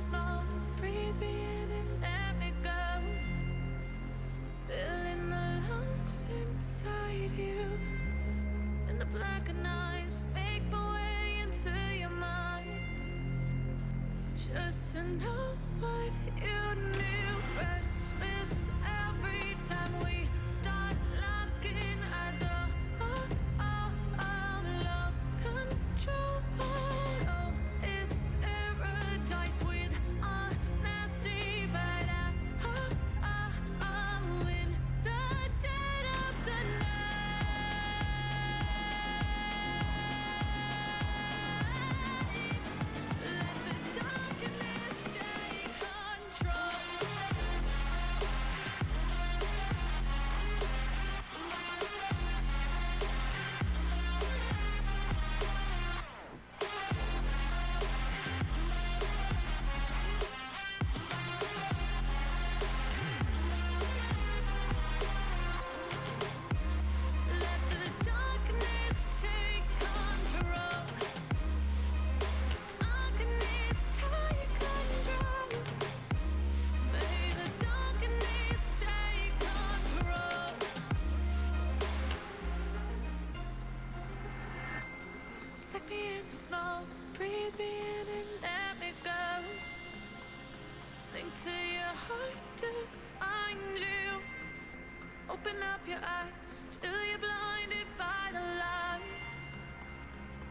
small. Breathe me in and let me go. Filling the lungs inside you. And the blackened eyes make my way into your mind. Just to know what you knew. Restless every time we start locking eyes. Lost control. Oh, it's paradise with honesty, but I'm in the dead of the night. Let the darkness take control. Let the darkness take control. Darkness take control. May the darkness take control. Take me in the smoke, breathe me in and let me go. Sink to your heart to find you. Open up your eyes till you're blinded by the lies,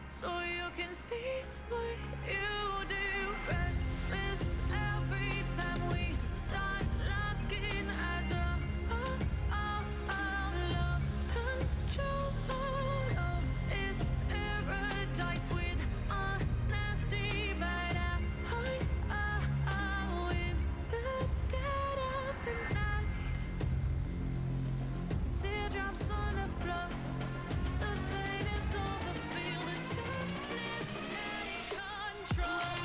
so you can see what you do. Restless every time we start locking eyes. Lost control. Oh, it's paradise with honesty, but I'm in the dead of the night. Teardrops on the floor. The pain is over. Feel the darkness take control.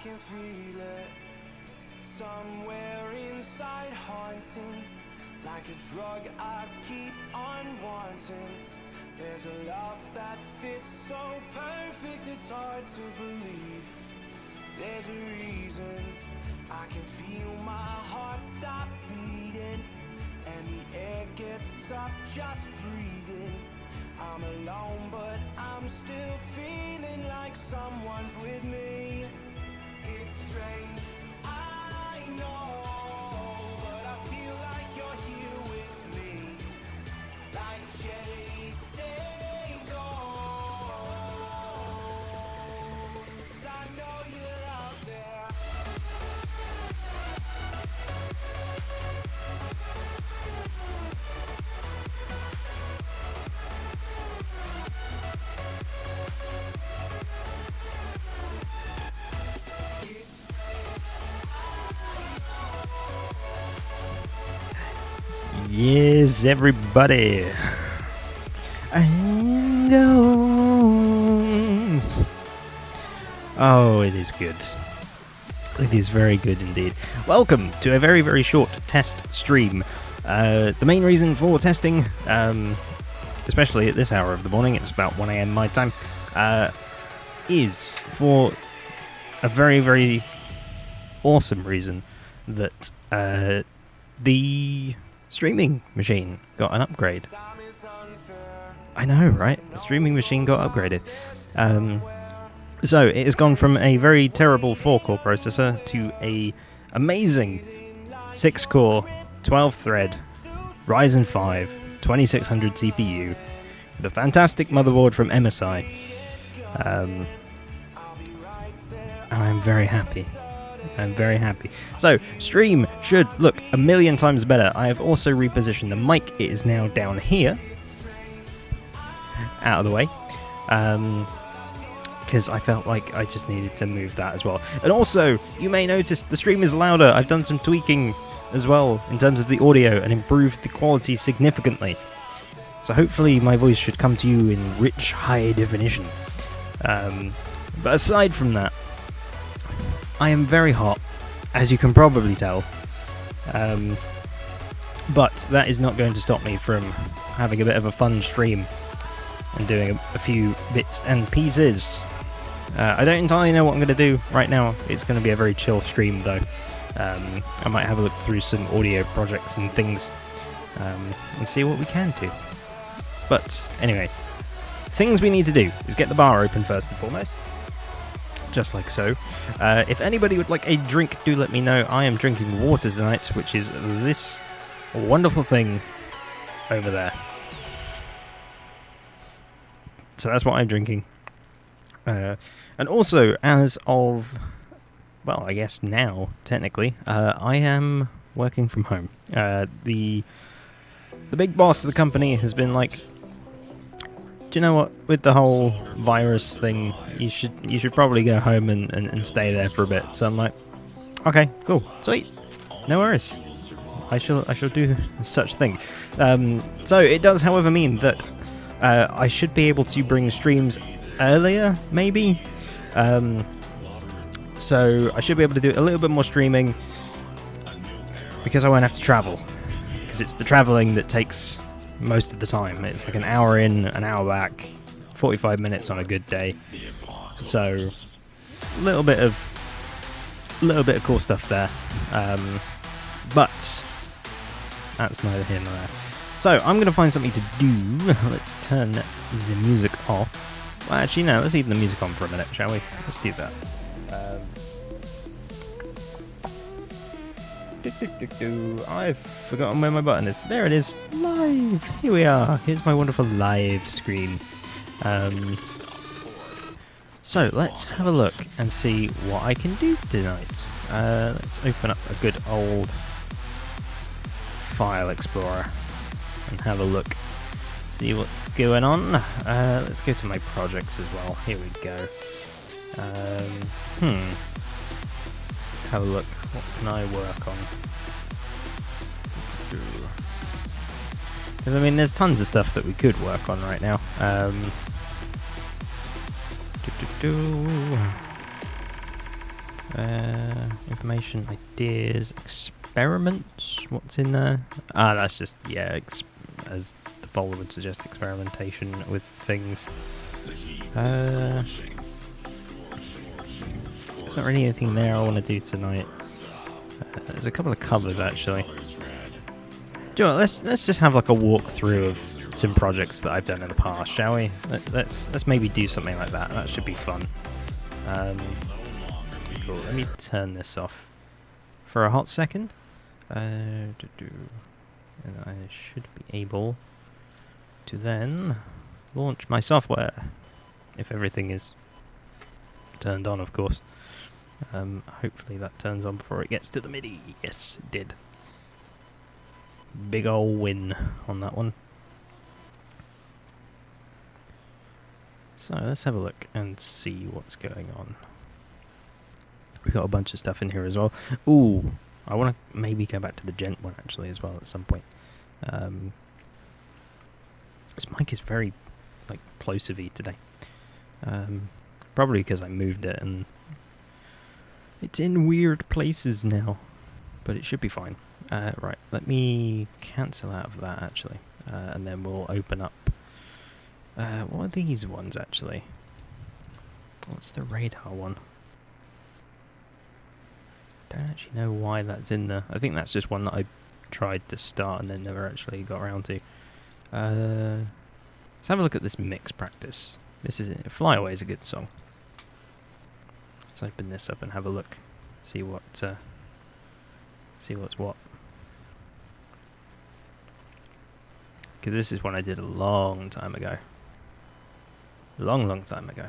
can feel it somewhere inside, haunting like a drug I keep on wanting. There's a love that fits so perfect it's hard to believe. There's a reason I can feel my heart stop beating, and the air gets tough just breathing. I'm alone but I'm still feeling like someone's with me. It's strange, I know, but I feel like you're here with me, like chasing ghosts. I know you're out there. Yes, everybody. And goes. Oh, it is good. It is very good indeed. Welcome to a very, very short test stream. The main reason for testing, especially at this hour of the morning, it's about 1 AM my time, is for a very, very awesome reason that the streaming machine got an upgrade. I know, right? The streaming machine got upgraded. So it has gone from a very terrible 4-core processor to a amazing 6-core, 12-thread Ryzen 5 2600 CPU with a fantastic motherboard from MSI. And I'm very happy. I'm very happy. So, stream should look a million times better. I have also repositioned the mic. It is now down here. Out of the way. Because I felt like I just needed to move that as well. And also, you may notice the stream is louder. I've done some tweaking as well in terms of the audio and improved the quality significantly. So hopefully my voice should come to you in rich, high definition. But aside from that, I am very hot, as you can probably tell, but that is not going to stop me from having a bit of a fun stream and doing a few bits and pieces. I don't entirely know what I'm going to do right now. It's going to be a very chill stream though. I might have a look through some audio projects and things and see what we can do. But anyway, things we need to do is get the bar open first and foremost. Just like so. If anybody would like a drink, do let me know. I am drinking water tonight, which is this wonderful thing over there. So that's what I'm drinking. And also, as of, well, I guess now, technically, I am working from home. The big boss of the company has been like, do you know what? With the whole virus thing, you should probably go home and stay there for a bit. So I'm like, okay, cool, sweet, no worries. I shall do such thing. So it does, however, mean that I should be able to bring streams earlier, maybe. So I should be able to do a little bit more streaming because I won't have to travel. Because it's the traveling that takes most of the time. It's like an hour in, an hour back, 45 minutes on a good day. So a little bit of cool stuff there. But that's neither here nor there. So I'm gonna find something to do. Let's turn the music off. Well, actually no, let's leave the music on for a minute, shall we? Let's do that. I've forgotten where my button is. There it is. Live! Here we are. Here's my wonderful live screen. So let's have a look and see what I can do tonight. Let's open up a good old File Explorer and have a look. See what's going on. Let's go to my projects as well. Here we go. Let's have a look. What can I work on? Because I mean, there's tons of stuff that we could work on right now. Information, ideas, experiments. What's in there? Ah, that's just, yeah, as the folder would suggest, experimentation with things. There's not really anything there I want to do tonight. There's a couple of covers actually. Do you know what, let's just have like a walkthrough of some projects that I've done in the past, shall we? Let's maybe do something like that. That should be fun. Cool. Let me turn this off for a hot second. And I should be able to then launch my software if everything is turned on, of course. Hopefully that turns on before it gets to the MIDI. Yes, it did. Big ol' win on that one. So let's have a look and see what's going on. We've got a bunch of stuff in here as well. Ooh, I want to maybe go back to the Gent one actually as well at some point. This mic is very like plosive-y today. Probably because I moved it and it's in weird places now, but it should be fine. Right, let me cancel out of that actually, and then we'll open up. What are these ones actually? What's the radar one? Don't actually know why that's in there. I think that's just one that I tried to start and then never actually got around to. Let's have a look at this mix practice. This is Fly Away is a good song. Let's open this up and have a look. See what's what. Because this is one I did a long time ago. Long time ago.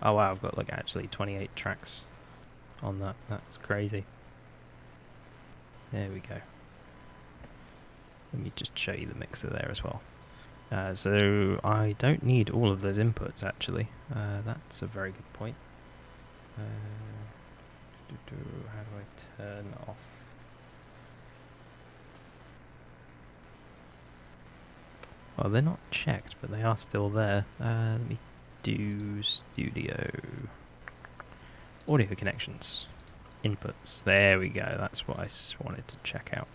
Oh wow, I've got like actually 28 tracks on that. That's crazy. There we go. Let me just show you the mixer there as well. So I don't need all of those inputs actually. That's a very good point. How do I turn off? Well, they're not checked, but they are still there. Let me do studio. Audio connections. Inputs. There we go. That's what I wanted to check out.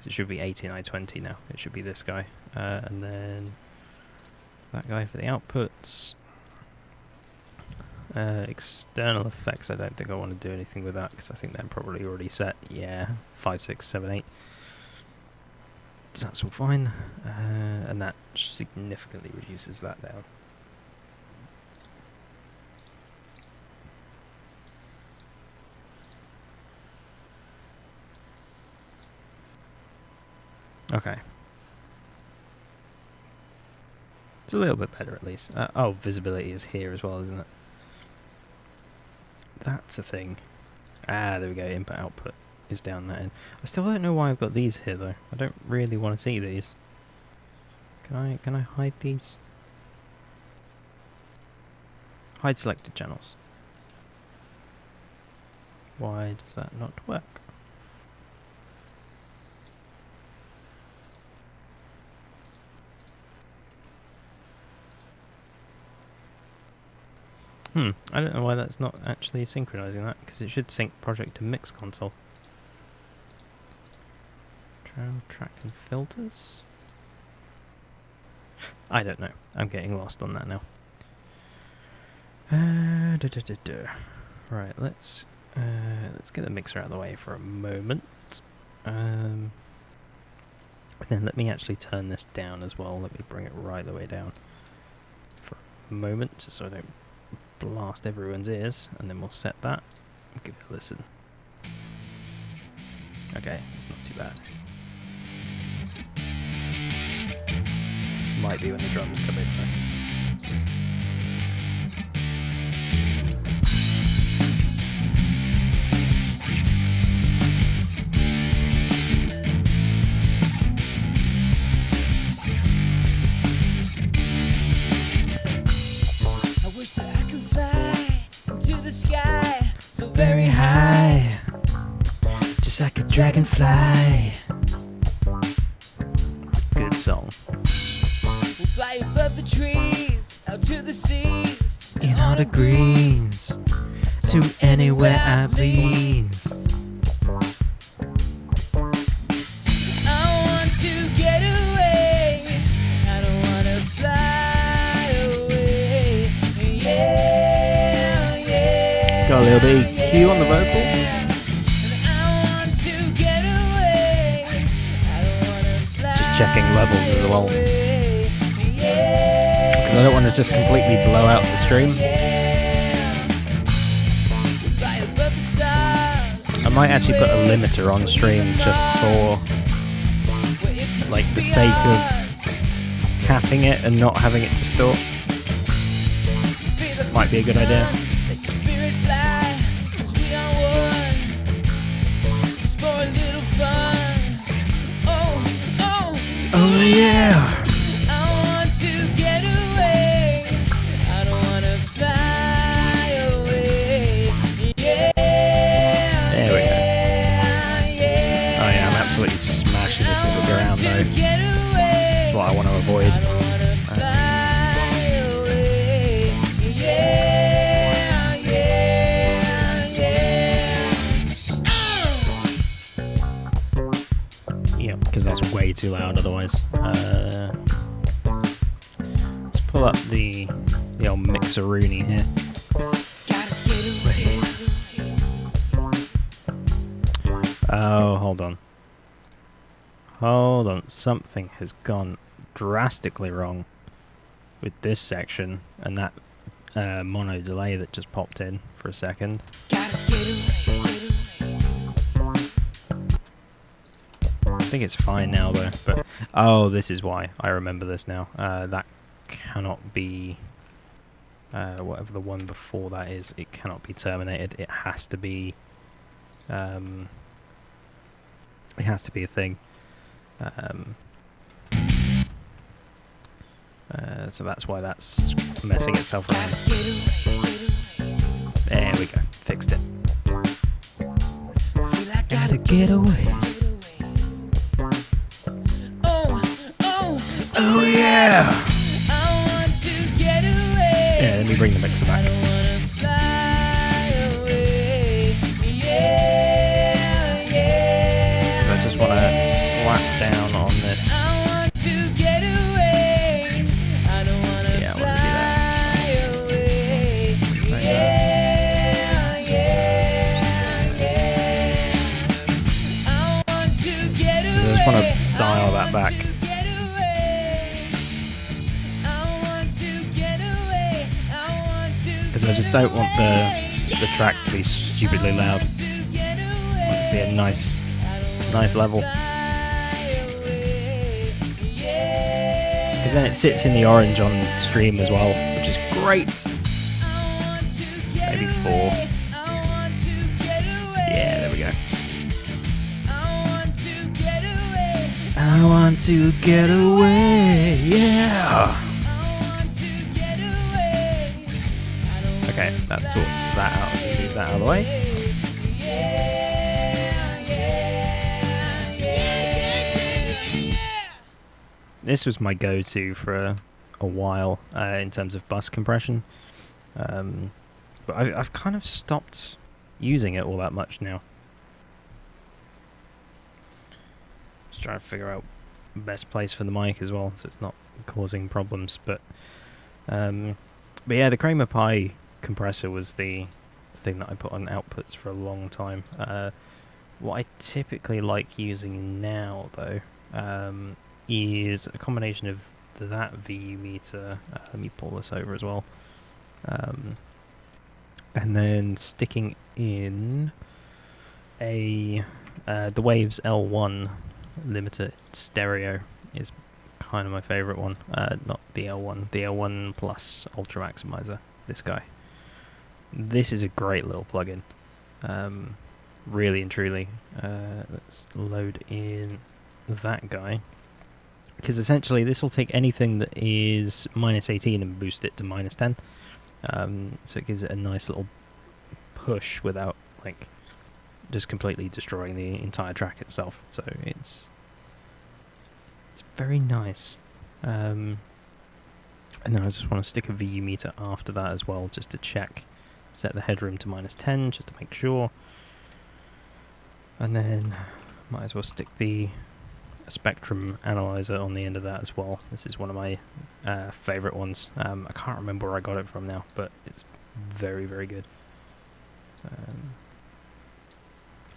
It should be 8920 now. It should be this guy. And then that guy for the outputs. External effects, I don't think I want to do anything with that because I think they're probably already set. Yeah, 5, 6, 7, 8. So that's all fine. And that significantly reduces that down. Okay. It's a little bit better at least. Oh, visibility is here as well, isn't it? That's a thing. Ah, there we go. Input output is down that end. I still don't know why I've got these here though. I don't really want to see these. Can I hide these? Hide selected channels. Why does that not work? I don't know why that's not actually synchronizing that, because it should sync project to mix console. Track and filters? I don't know. I'm getting lost on that now. Right, let's get the mixer out of the way for a moment. And then let me actually turn this down as well. Let me bring it right the way down for a moment, just so I don't blast everyone's ears, and then we'll set that and give it a listen. Okay, it's not too bad. Might be when the drums come in though. Very high, just like a dragonfly. Good song. We'll fly above the trees, out to the seas, in all the greens, to anywhere I please. I want to get away. I don't wanna fly away. Yeah, yeah. Got a little bit of EQ on the vocal. I want to get away. I don't wanna fly Just checking levels as well, away. Yeah. because I don't want to just completely blow out the stream. Fly above the stars. I might actually put a limiter on stream just for like the sake of capping it and not having it distort. Might be a good idea. Let your spirit fly, 'cause we are one. Just for a little fun. Oh, oh, Oh yeah! I want to get away. I don't wanna fly away. Yeah. There we go. Yeah. Oh yeah, I'm absolutely smashing this into the ground though. Get away. That's what I want to avoid. I don't wanna fly away. Yeah, yeah, yeah. Yeah, because that's way too loud otherwise. Let's pull up the old Mixer-Rooney here. Gotta get away. Oh, hold on. Hold on. Something has gone drastically wrong with this section and that mono delay that just popped in for a second. Gotta get away. I think it's fine now though, but oh, this is why. I remember this now. That cannot be whatever the one before that is. It cannot be terminated. It has to be a thing. So that's why that's messing itself around. There we go. Fixed it. Feel like Gotta get away. Oh, oh, Oh yeah! I want to get away. Yeah, let me bring the mixer I back. don't wanna fly away. Yeah, yeah. 'Cause I just want to slap down on this. I want to get away. I don't wanna Yeah, I wanna do that. fly away. Like that. Yeah, yeah, yeah. I want to get away. 'Cause I just want to dial that back. Because I just don't want the track to be stupidly loud. I want it to be a nice level. Because then it sits in the orange on stream as well, which is great. Maybe 4. Yeah, there we go. I want to get away, yeah! Okay, that sorts that out. Leave that out of the way. This was my go-to for a while in terms of bus compression. But I've kind of stopped using it all that much now. Just trying to figure out the best place for the mic as well, so it's not causing problems. But yeah, the Kramer Pi compressor was the thing that I put on outputs for a long time. What I typically like using now, though, is a combination of that VU meter. Let me pull this over as well. And then sticking in the Waves L1 limiter stereo is kind of my favourite one. Not the L1, the L1 Plus Ultra Maximizer. This guy. This is a great little plugin. Really and truly. Let's load in that guy. Because essentially this will take anything that is -18 and boost it to -10. So it gives it a nice little push without like just completely destroying the entire track itself. So it's very nice. And then I just want to stick a VU meter after that as well, just to check set the headroom to -10 just to make sure. And then might as well stick the spectrum analyzer on the end of that as well. This is one of my favourite ones. I can't remember where I got it from now, but it's very, very good.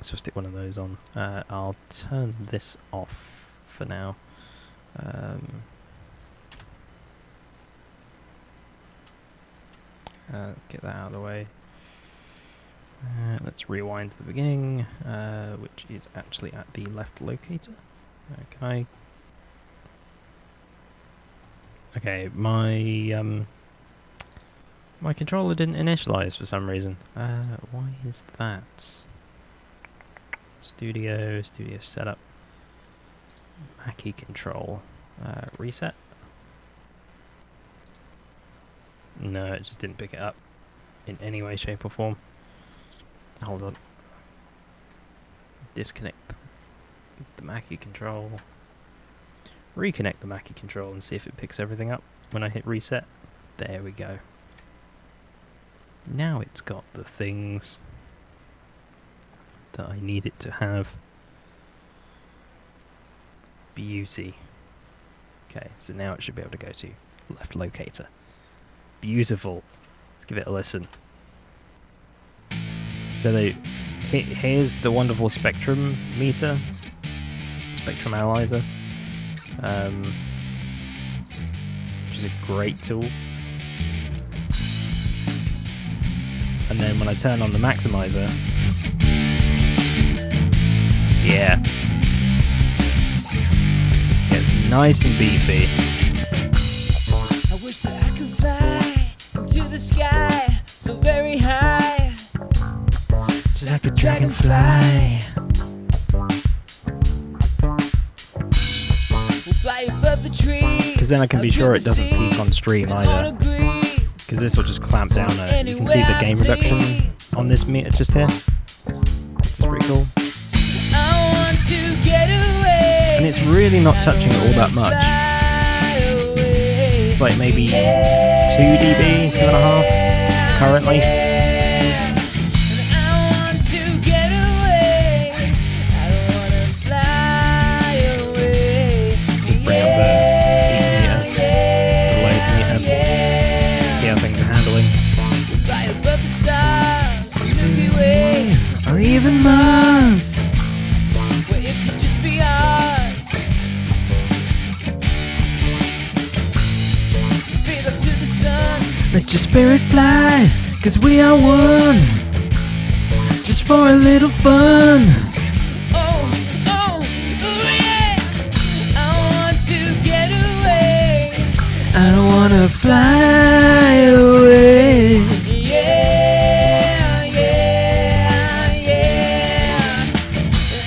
So stick one of those on. I'll turn this off for now. Let's get that out of the way. Let's rewind to the beginning, which is actually at the left locator. Okay. Okay, my controller didn't initialize for some reason. Why is that? Studio setup. Mackie control. Reset. No, it just didn't pick it up in any way, shape or form. Hold on. Disconnect the Mackie control. Reconnect the Mackie control and see if it picks everything up when I hit reset. There we go. Now it's got the things that I need it to have. Beauty. Okay, so now it should be able to go to left locator. Beautiful. Let's give it a listen. So here's the wonderful spectrum meter, spectrum analyzer, which is a great tool. And then when I turn on the maximizer, yeah, it's nice and beefy. I wish that I could fly into the sky so very high, just like a dragonfly. We'll fly above the trees, because then I can be sure it doesn't peak on stream either. Because this will just clamp down it. You can see the gain reduction on this meter just here, which is pretty cool. And it's really not touching it all that much. It's like maybe 2 dB, 2.5 currently. Just bring up the heat meter, the load meter, see how things are handling. Or even Mars. Let your spirit fly, 'cause we are one, just for a little fun. Oh, yeah. I want to get away. I don't wanna fly away. Yeah.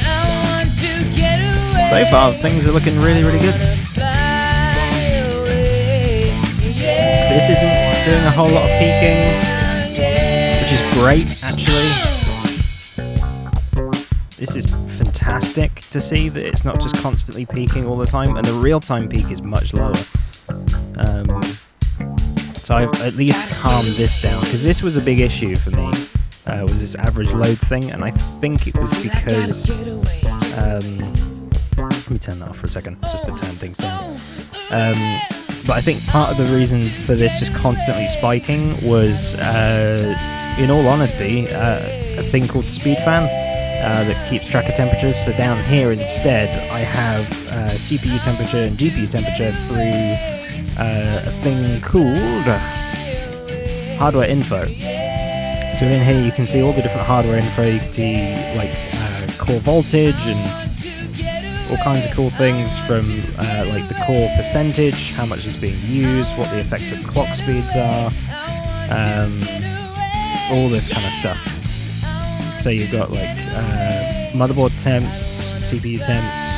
I want to get away. So far, things are looking really, really good. This isn't doing a whole lot of peaking, which is great, actually. This is fantastic to see that it's not just constantly peaking all the time, and the real-time peak is much lower. So I've at least calmed this down, because this was a big issue for me, was this average load thing, and I think it was because... let me turn that off for a second, just to turn things down. But I think part of the reason for this just constantly spiking was, in all honesty, a thing called SpeedFan that keeps track of temperatures. So down here instead, I have CPU temperature and GPU temperature through a thing called hardware info. So in here you can see all the different hardware info. You can see like core voltage and all kinds of cool things from like the core percentage, how much is being used, what the effective clock speeds are, all this kind of stuff. So you've got like motherboard temps, CPU temps,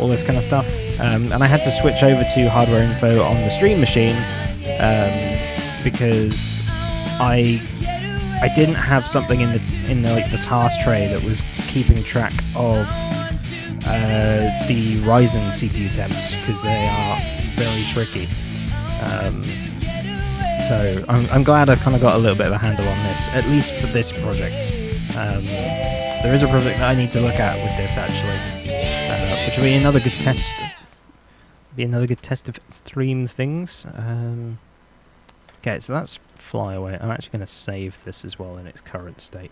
all this kind of stuff. And I had to switch over to hardware info on the stream machine because I didn't have something in the task tray that was keeping track of the Ryzen CPU temps, because they are very tricky. So I'm glad I've kind of got a little bit of a handle on this, at least for this project. There is a project that I need to look at with this actually, which will be another good test. Be another good test of stream things. Okay, so that's Fly Away. I'm actually going to save this as well in its current state,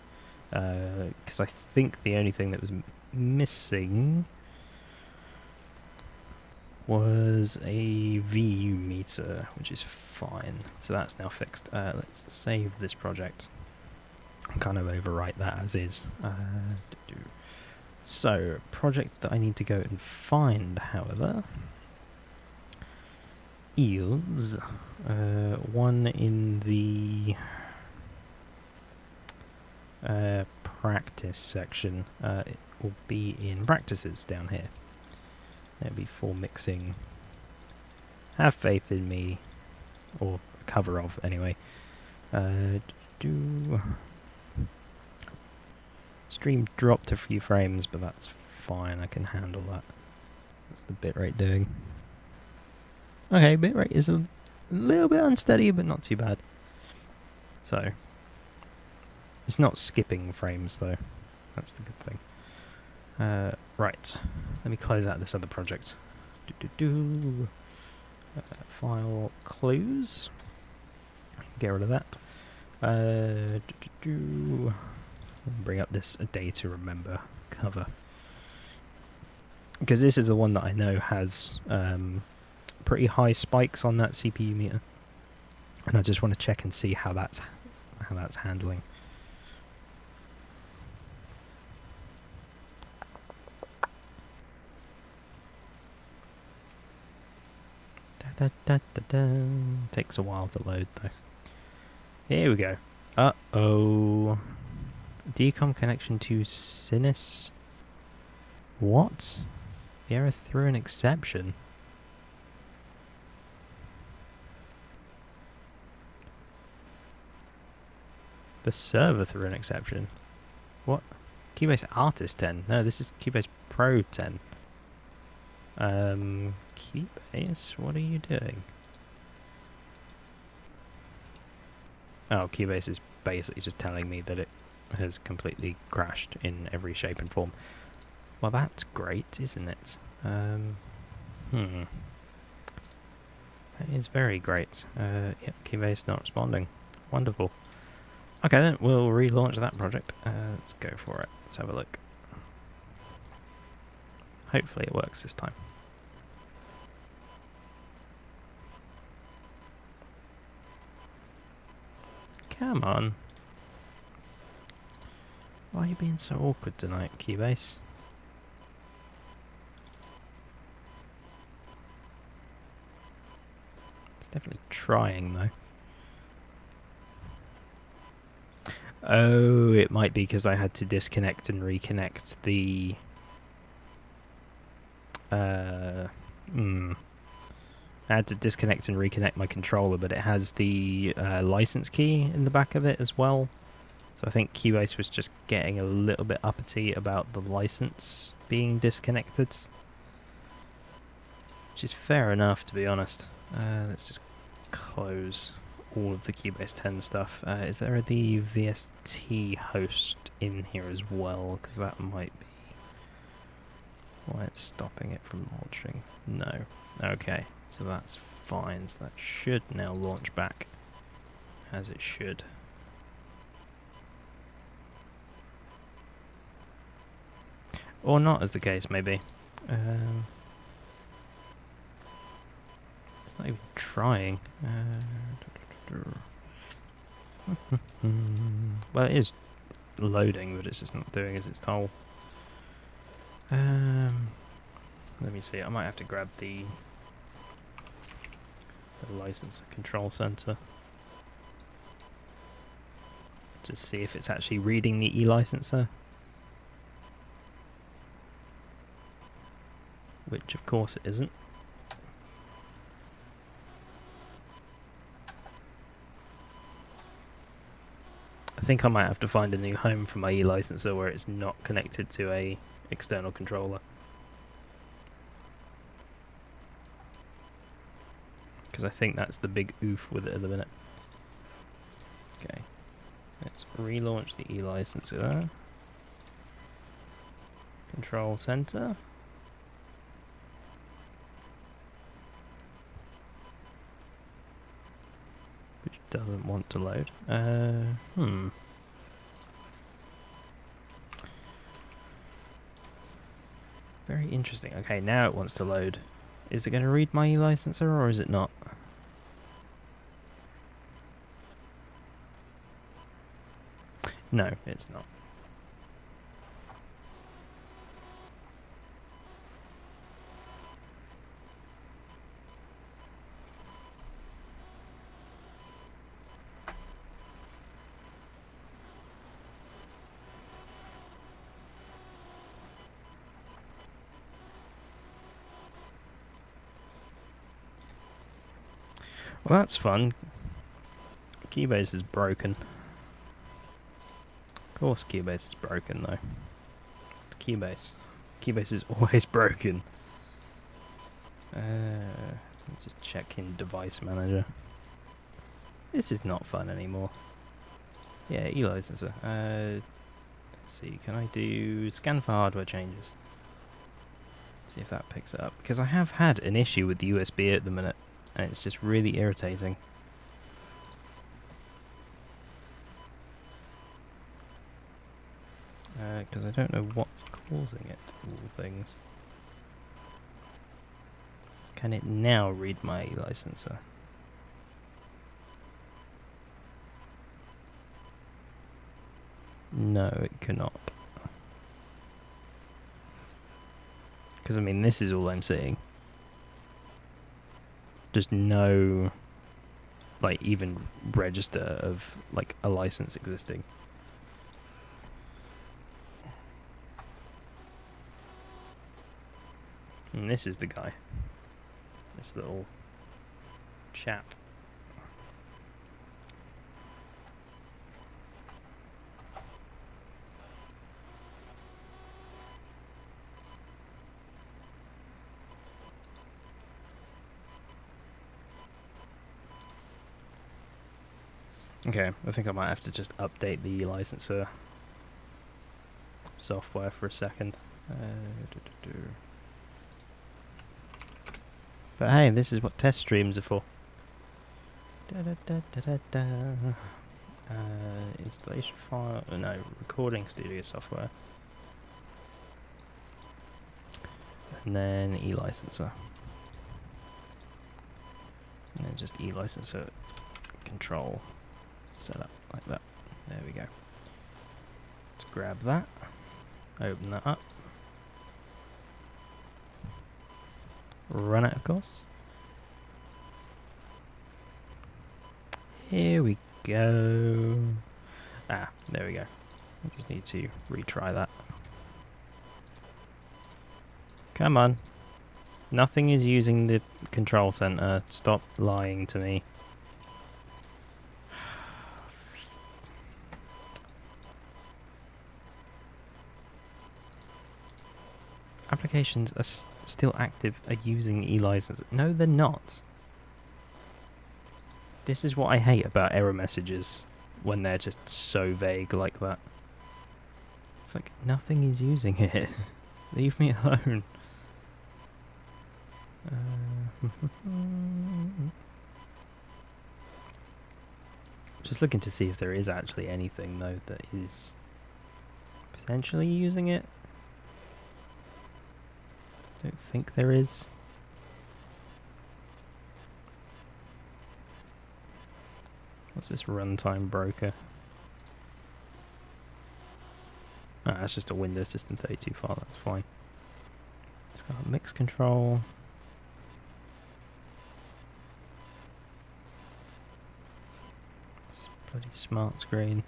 because I think the only thing that was missing was a VU meter, which is fine. So that's now fixed. Let's save this project and kind of overwrite that as is. So, project that I need to go and find, however, is one in the practice section. It will be in practices down here. It'll be for mixing Have Faith in Me, or a cover of anyway. Stream dropped a few frames, but that's fine, I can handle that. What's the bitrate doing? Okay, bitrate is a little bit unsteady, but not too bad. So, it's not skipping frames though. That's the good thing. Right, let me close out this other project. File close. Get rid of that. Bring up this A Day to Remember cover, because this is the one that I know has pretty high spikes on that CPU meter, and I just want to check and see how that's handling. Takes a while to load though. Here we go. Uh-oh. Decom connection to Sinus. What? The error threw an exception. The server threw an exception. What? Keybase Artist 10? No, this is Keybase Pro 10. Keybase, what are you doing? Oh, Keybase is basically just telling me that it has completely crashed in every shape and form. Well, that's great, isn't it? That is very great. Yep, Keybase not responding. Wonderful. Okay then, we'll relaunch that project. Let's go for it. Let's have a look. Hopefully it works this time. Come on. Why are you being so awkward tonight, Keybase? It's definitely trying though. Oh, it might be because I had to disconnect and reconnect the... I had to disconnect and reconnect my controller, but it has the license key in the back of it as well. So I think Keybase was just getting a little bit uppity about the license being disconnected. Which is fair enough, to be honest. Let's just close all of the Keybase 10 stuff. Is there the VST host in here as well? Because that might be why it's stopping it from launching. No. Okay, so that's fine. So that should now launch back as it should. Or not, as the case may be. It's not even trying. Well, it is loading, but it's just not doing as it's told. Let me see. I might have to grab the license control center to see if it's actually reading the e-licenser. Which, of course, it isn't. I think I might have to find a new home for my e-licenser where it's not connected to a external controller. Because I think that's the big oof with it at the minute. relaunch the e-licenser. Control center. Which doesn't want to load. Very interesting. Okay, now it wants to load. Is it going to read my e-licenser or is it not? No, it's not. Well, that's fun. Keybase is broken. Of course Keybase is broken, though. It's Keybase. Keybase is always broken. Let's just check in Device Manager. This is not fun anymore. Yeah, e-licenser. Let's see, can I do scan for hardware changes? See if that picks it up. Because I have had an issue with the USB at the minute. And it's just really irritating. Because I don't know what's causing it, of all things. Can it now read my licenser? No, it cannot. Because, I mean, this is all I'm seeing. Just no, like, even register of, like, a license existing. And this is the guy. This little chap. Okay, I think I might have to just update the licenser software for a second. But hey, this is what test streams are for. Installation file, no, recording studio software. And then e-licenser. And then just e-licenser control. Set up like that. There we go. Let's grab that. Open that up. Run it, of course. Here we go. Ah, there we go. I just need to retry that. Come on. Nothing is using the control center. Stop lying to me. Applications are still active, are using e-license. No, they're not. This is what I hate about error messages when they're just so vague like that. It's like, nothing is using it. Leave me alone. Just looking to see if there is actually anything, though, that is potentially using it. Don't think there is. What's this runtime broker? Ah, that's just a Windows System 32 file, that's fine. It's got a mix control. This bloody smart screen.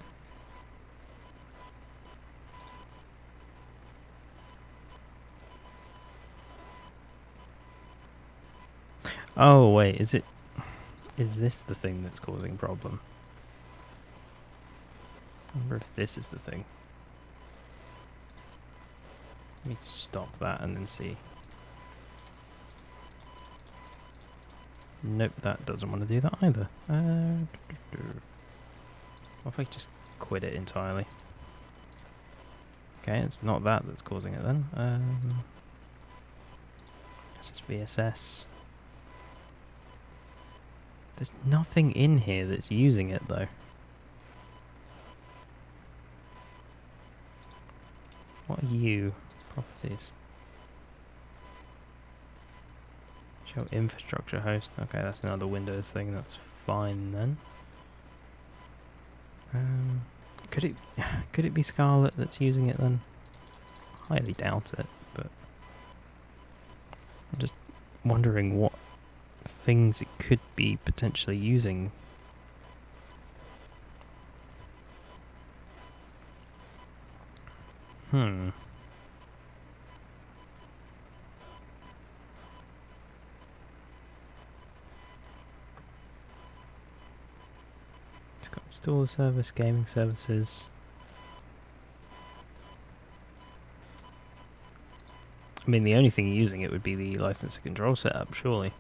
Oh wait, is this the thing that's causing problem? I wonder if this is the thing. Let me stop that and then see. Nope, that doesn't want to do that either. What if I just quit it entirely. Okay, it's not that that's causing it then. It's just VSS. There's nothing in here that's using it though. What are you? Properties. Show infrastructure host. Okay, that's another Windows thing. That's fine then. Could it be Scarlet that's using it then? Highly doubt it, but I'm just wondering what things it could be potentially using. It's got installer service, gaming services. I mean, the only thing using it would be the license and control setup, surely.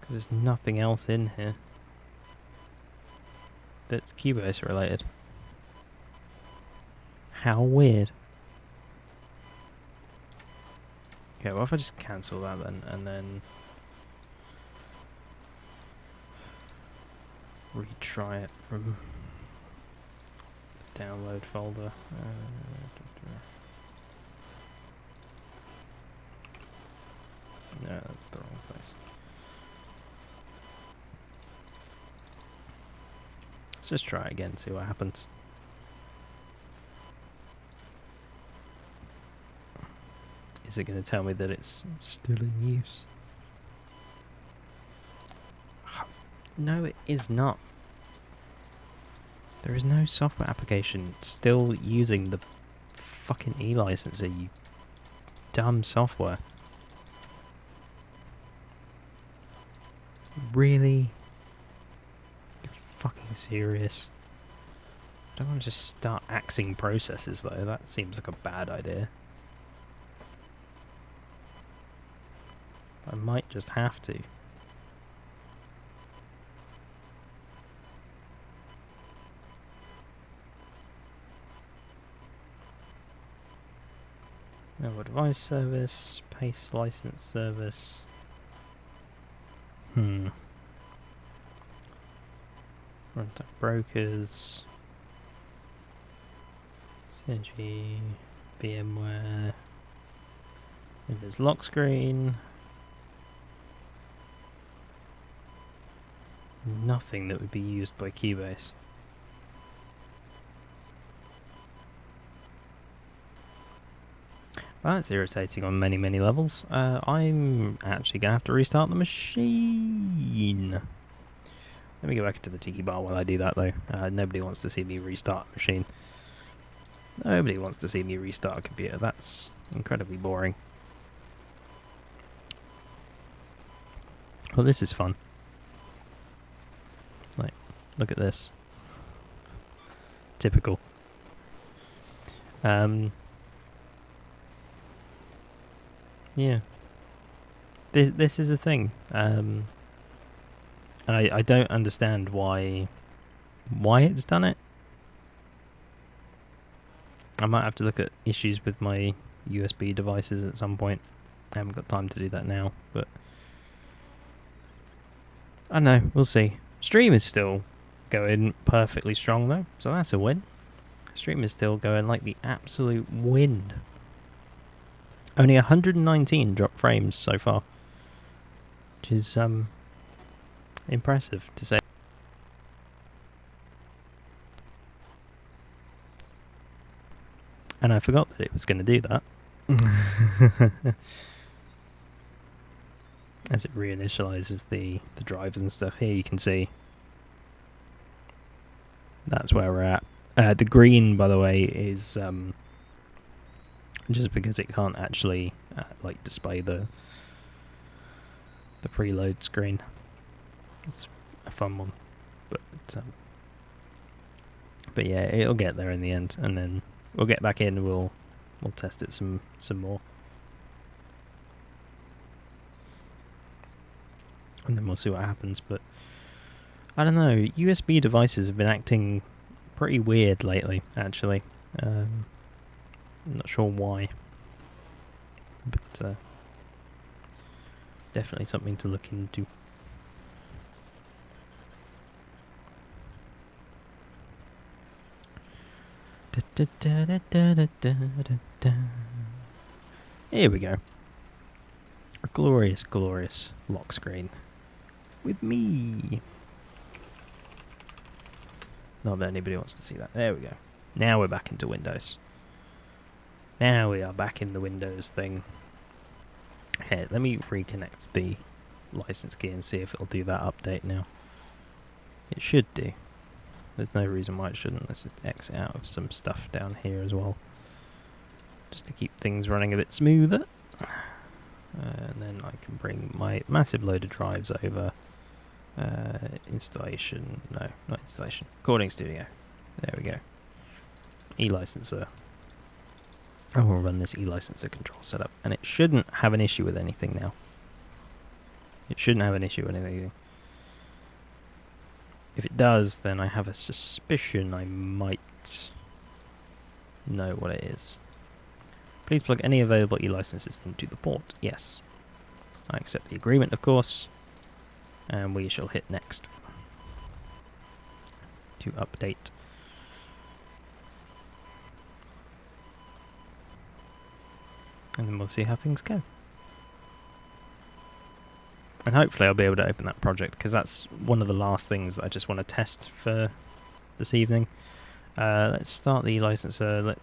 There's nothing else in here that's Keybase related. How weird. Okay, well if I just cancel that then, and then retry it from the download folder. No, that's the wrong place. Let's just try it again, see what happens. Is it going to tell me that it's still in use? No, it is not. There is no software application still using the fucking e-licenser, you dumb software. Really? You're fucking serious? I don't want to just start axing processes though, that seems like a bad idea. I might just have to. Mobile device service, paste license service. Runtime brokers. Synergy, VMware, Windows lock screen. Nothing that would be used by Keybase. Well, that's irritating on many, many levels. I'm actually going to have to restart the machine. Let me go back into the Tiki Bar while I do that, though. Nobody wants to see me restart a machine. Nobody wants to see me restart a computer. That's incredibly boring. Well, this is fun. Like, look at this. Typical. Yeah. This is a thing. And I don't understand why it's done it. I might have to look at issues with my USB devices at some point. I haven't got time to do that now, but I don't know, we'll see. Stream is still going perfectly strong though, so that's a win. Stream is still going like the absolute wind. Only 119 drop frames so far, which is impressive to say. And I forgot that it was going to do that. As it reinitializes the drivers and stuff. Here you can see that's where we're at. The green, by the way, is just because it can't actually like display the preload screen. It's a fun one, but yeah, it'll get there in the end, and then we'll get back in. We'll test it some more, and then we'll see what happens. But I don't know, USB devices have been acting pretty weird lately, actually. I'm not sure why. But definitely something to look into. Here we go. A glorious, glorious lock screen. With me. Not that anybody wants to see that. There we go. Now we're back into Windows. Now we are back in the Windows thing. Here, let me reconnect the license key and see if it'll do that update now. It should do. There's no reason why it shouldn't. Let's just exit out of some stuff down here as well. Just to keep things running a bit smoother. And then I can bring my massive load of drives over. Installation. No, not installation. Recording studio. There we go. E-licenser. I will run this e-licenser control setup. And it shouldn't have an issue with anything now. It shouldn't have an issue with anything. If it does, then I have a suspicion I might know what it is. Please plug any available e-licenses into the port. Yes. I accept the agreement, of course. And we shall hit next. To update. And then we'll see how things go. And hopefully I'll be able to open that project, because that's one of the last things that I just want to test for this evening. Let's start the licenser.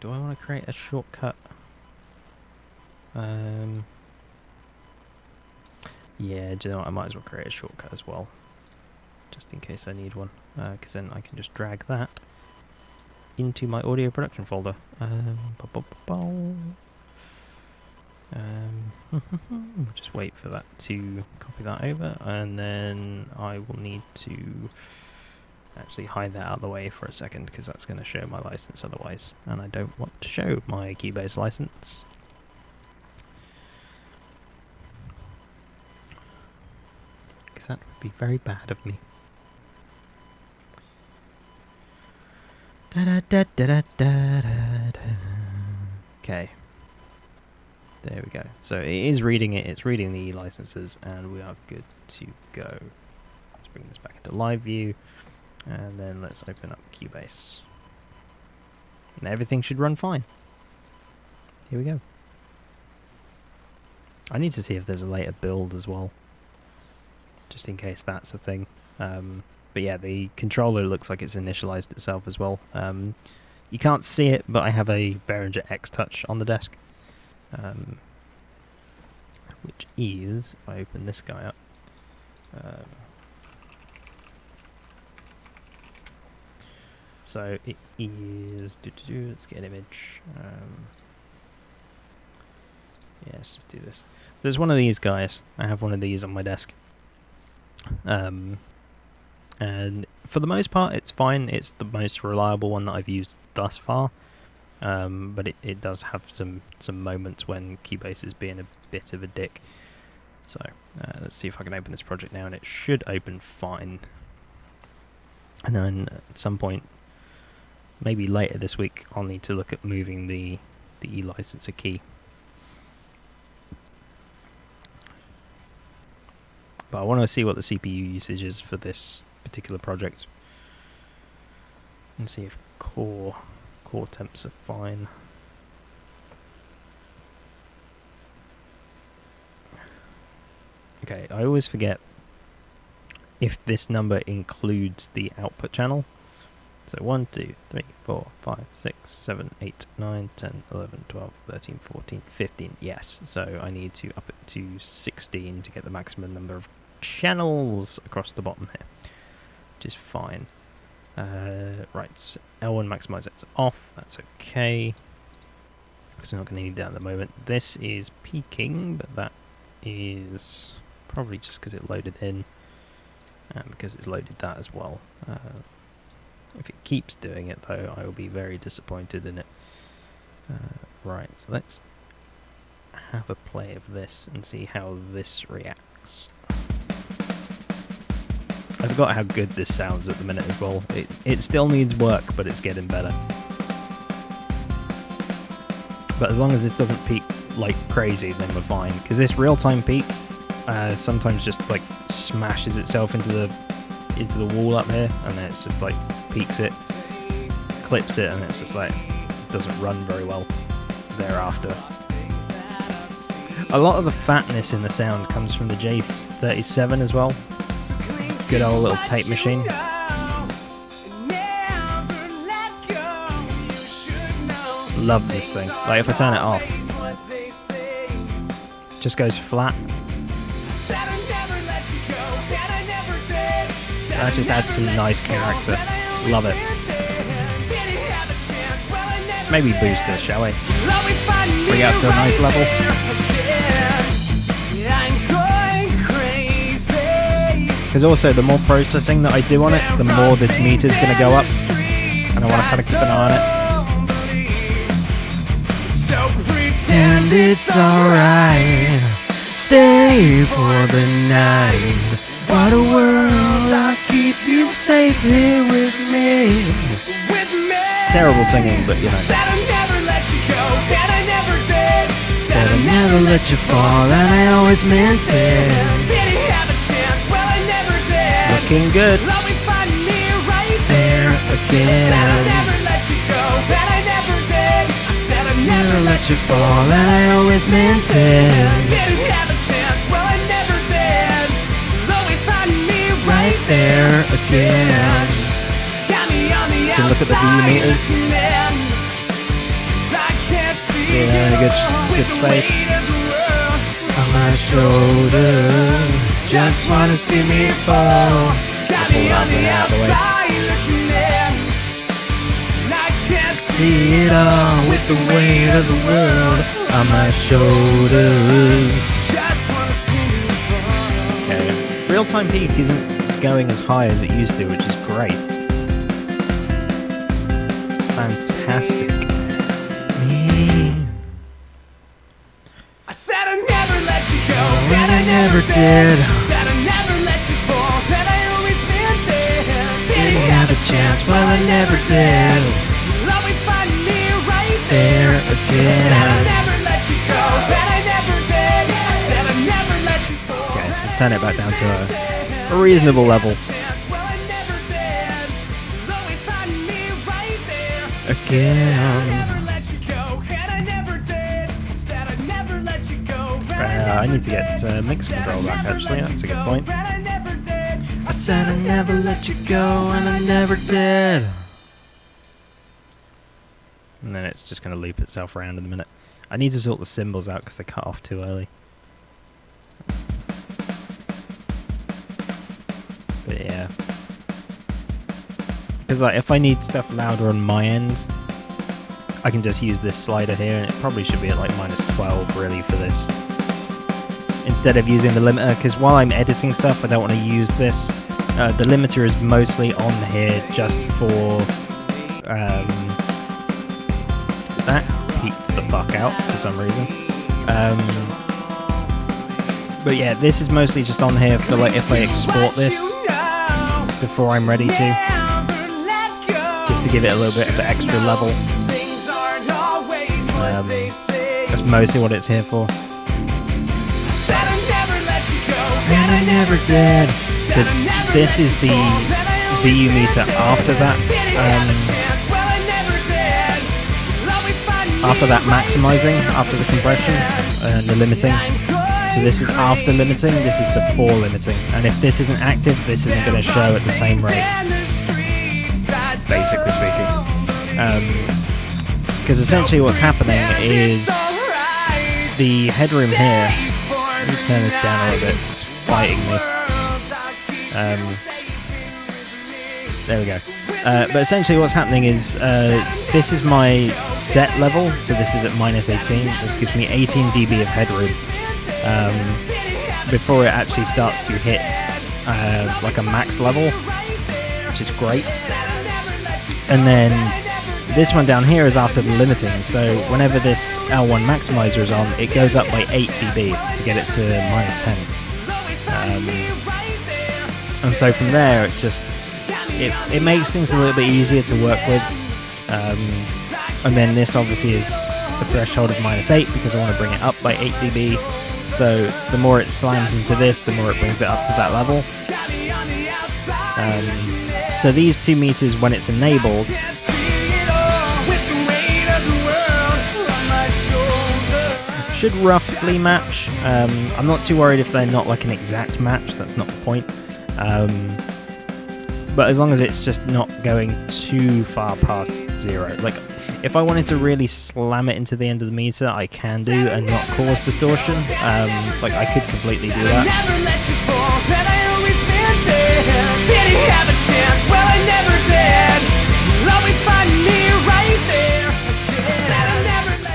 Do I want to create a shortcut? Yeah, do you know what? I might as well create a shortcut as well, just in case I need one, because then I can just drag that into my audio production folder. We'll just wait for that to copy that over, and then I will need to actually hide that out of the way for a second, because that's going to show my license otherwise, and I don't want to show my Keybase license. Because that would be very bad of me. Okay. There we go. So it is reading it, it's reading the licenses, and we are good to go. Let's bring this back into live view, and then let's open up Keybase. And everything should run fine. Here we go. I need to see if there's a later build as well, just in case that's a thing. But yeah, the controller looks like it's initialized itself as well. You can't see it, but I have a Behringer X-Touch on the desk. Which is, if I open this guy up, so it is, let's get an image, yeah, let's just do this. There's one of these guys, I have one of these on my desk, and for the most part it's fine, it's the most reliable one that I've used thus far. But it does have some moments when Keybase is being a bit of a dick. So let's see if I can open this project now, and it should open fine. And then at some point, maybe later this week, I'll need to look at moving the e-licenser key. But I want to see what the CPU usage is for this particular project, and see if core temps are fine. Okay, I always forget if this number includes the output channel. So 1, 2, 3, 4, 5, 6, 7, 8, 9, 10, 11, 12, 13, 14, 15. Yes, so I need to up it to 16 to get the maximum number of channels across the bottom here, which is fine. Right, so L1 maximize that's off, that's okay, because we're not going to need that at the moment. This is peaking, but that is probably just because it loaded in, and because it's loaded that as well. If it keeps doing it though, I will be very disappointed in it. Right, so let's have a play of this and see how this reacts. I forgot how good this sounds at the minute as well. It still needs work, but it's getting better. But as long as this doesn't peak like crazy, then we're fine. Because this real-time peak sometimes just like smashes itself into the wall up here, and then it's just like peaks it, clips it, and it's just like it doesn't run very well thereafter. A lot of the fatness in the sound comes from the J37 as well. Good old little tape machine. Love this thing. Like if I turn it off, it just goes flat. That just adds some nice character. Love it. Let's maybe boost this, shall we? Bring it up to a nice level. Because also, the more processing that I do on it, the more this meter's going to go up. And I want to kind of keep an eye on it. Pretend it's alright. Stay for the night. What a world, I'll keep you safe here with me. Terrible singing, but you know. Said I never let you fall, and I always meant it. Looking good. There again. Never let you fall, and I always meant it. Didn't have a chance, well I never did. Always find me right there again. Got me on the outside. Look at the VU meters. See they're in a good space. On my shoulder, just wanna see me fall. Got me on the outside looking in. See it all with the weight of the world on my shoulders. Okay. Real-time peak isn't going as high as it used to, which is great. Fantastic. I said I never let you go, and I never did. Said I never let you fall, and I always meant it. Didn't have a chance, well I never did. Always find me right there again. Said I never let you go, but I never did. Said I never let you fall. Okay, let's turn it back down to a reasonable level. Again. I need to get mix control back actually, that's a good point. I said I never let you go, and I never did. And then it's just going to loop itself around in a minute. I need to sort the cymbals out because they cut off too early. But yeah. Because like, if I need stuff louder on my end, I can just use this slider here, and it probably should be at like -12 really for this. Instead of using the limiter, because while I'm editing stuff, I don't want to use this. The limiter is mostly on here just for... that peaked the fuck out for some reason. But yeah, this is mostly just on here for like if I export this before I'm ready to, just to give it a little bit of the extra level. That's mostly what it's here for. And I never did. So this is the VU meter after that. After that maximizing, after the compression and the limiting. So this is after limiting, this is before limiting. And if this isn't active, this isn't going to show at the same rate, basically speaking. Because essentially what's happening is the headroom here, let me turn this down a little bit, it's fighting me. There we go. But essentially what's happening is this is my set level, so this is at -18. This gives me 18 dB of headroom before it actually starts to hit like a max level, which is great. And then this one down here is after the limiting, so whenever this L1 maximizer is on, it goes up by 8 dB to get it to -10. And so from there, it makes things a little bit easier to work with. And then this obviously is the threshold of -8 because I want to bring it up by 8 dB. So the more it slams into this, the more it brings it up to that level. So these 2 meters, when it's enabled, should roughly match. I'm not too worried if they're not like an exact match, that's not the point. But as long as it's just not going too far past 0. Like, if I wanted to really slam it into the end of the meter, I can do and not cause distortion. Like, I could completely do that.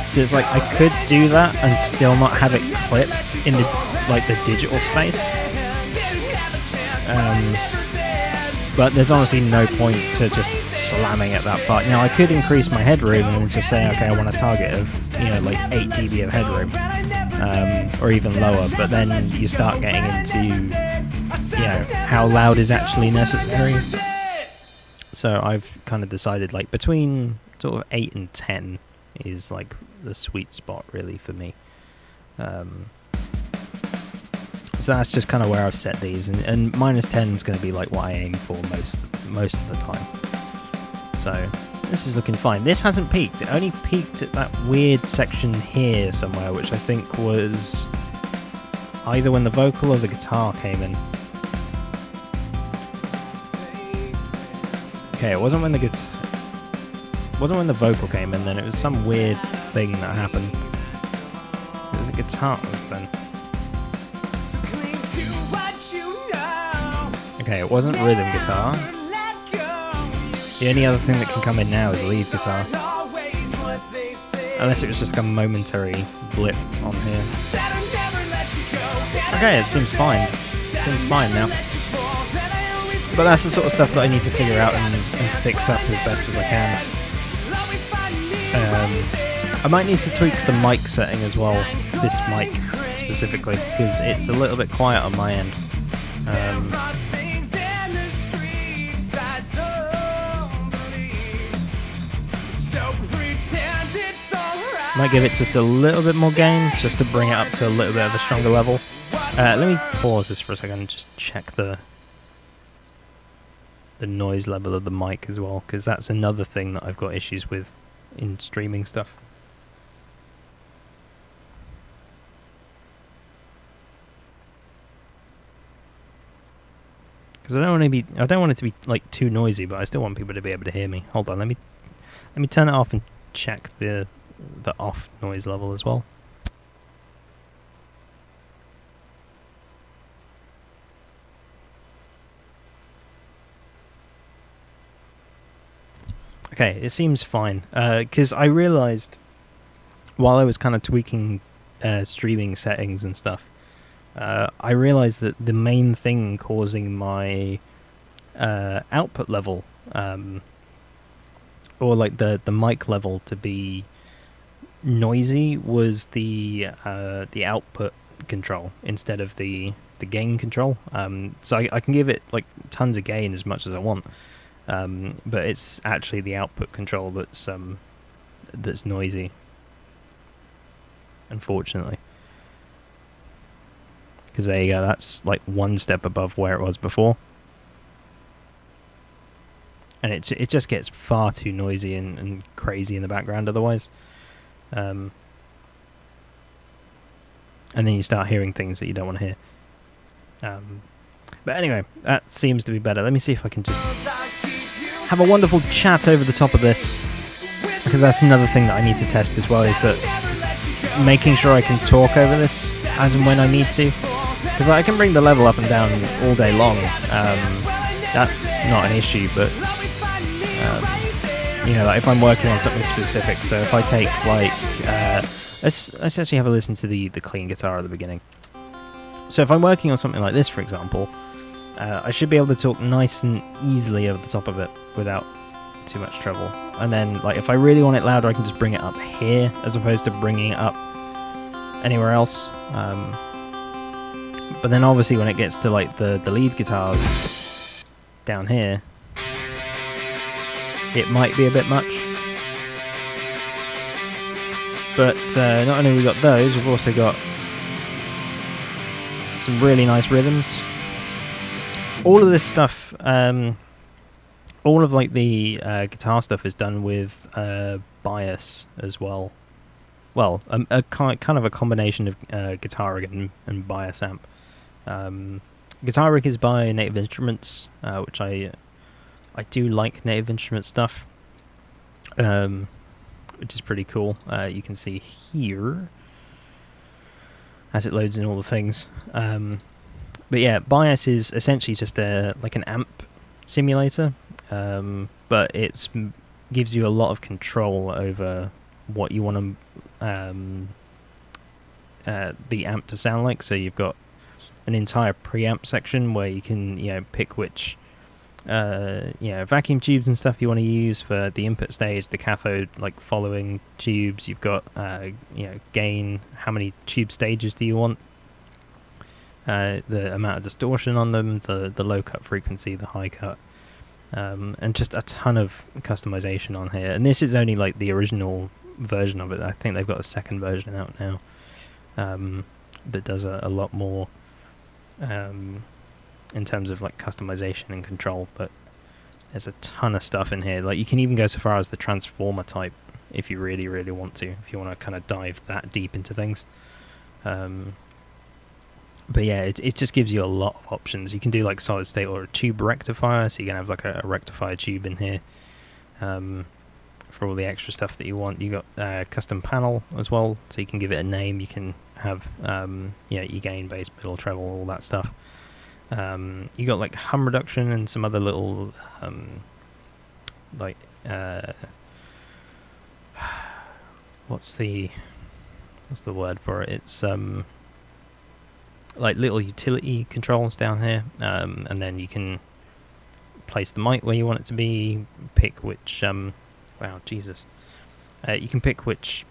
So it's like I could do that and still not have it clip in the digital space. But there's honestly no point to just slamming it that far. Now I could increase my headroom and just say, okay, I want a target of, like 8 dB of headroom, or even lower. But then you start getting into, how loud is actually necessary. So I've kind of decided like between sort of 8 and 10 is like the sweet spot really for me. So that's just kind of where I've set these, and -10 is going to be like what I aim for most of the time. So this is looking fine. This hasn't peaked. It only peaked at that weird section here somewhere, which I think was either when the vocal or the guitar came in. Okay, it wasn't when the vocal came in. Then it was some weird thing that happened. It was the guitars then. Okay, it wasn't rhythm guitar. The only other thing that can come in now is lead guitar. Unless it was just a momentary blip on here. Okay, it seems fine. It seems fine now. But that's the sort of stuff that I need to figure out and fix up as best as I can. I might need to tweak the mic setting as well, this mic specifically, because it's a little bit quiet on my end. Might give it just a little bit more gain, just to bring it up to a little bit of a stronger level. Let me pause this for a second and just check the noise level of the mic as well, because that's another thing that I've got issues with in streaming stuff. Because I don't want it to be like too noisy, but I still want people to be able to hear me. Hold on, let me turn it off and check the off noise level as well. Okay, it seems fine, because I realized while I was kind of tweaking streaming settings and stuff, I realized that the main thing causing my output level, or like the mic level to be noisy, was the output control instead of the gain control. So I can give it like tons of gain as much as I want, but it's actually the output control that's noisy, unfortunately. Because there you go, that's like one step above where it was before. And it just gets far too noisy and crazy in the background otherwise. And then you start hearing things that you don't want to hear. But anyway, that seems to be better. Let me see if I can just have a wonderful chat over the top of this, because that's another thing that I need to test as well, is that making sure I can talk over this as and when I need to. Because I can bring the level up and down all day long. That's not an issue, but like if I'm working on something specific, so if I take like let's actually have a listen to the clean guitar at the beginning. So if I'm working on something like this, for example, I should be able to talk nice and easily over the top of it without too much trouble. And then like if I really want it louder, I can just bring it up here as opposed to bringing it up anywhere else. But then obviously when it gets to like the lead guitars, down here, it might be a bit much. But not only have we got those, we've also got some really nice rhythms. All of this stuff, all of like the guitar stuff is done with bias as well. Well, a kind of a combination of Guitar Rig and bias amp. Guitar Rig is by Native Instruments, which I do like Native Instruments stuff, which is pretty cool. You can see here as it loads in all the things. But yeah, bias is essentially just like an amp simulator, but it gives you a lot of control over what you want the amp to sound like. So you've got an entire preamp section where you can pick which vacuum tubes and stuff you want to use for the input stage, the cathode like following tubes. You've got gain, how many tube stages do you want, the amount of distortion on them, the low cut frequency, the high cut, and just a ton of customization on here. And this is only like the original version of it. I think they've got a second version out now that does a lot more in terms of like customization and control. But there's a ton of stuff in here. Like you can even go so far as the transformer type if you really want to, if you want to kind of dive that deep into things. But yeah, it just gives you a lot of options. You can do like solid state or a tube rectifier, so you can have like a rectifier tube in here for all the extra stuff that you want. You got custom panel as well, so you can give it a name. You can have your gain, bass, middle, treble, all that stuff. You got like hum reduction and some other little what's the word for it? It's like little utility controls down here, and then you can place the mic where you want it to be, pick which you can pick which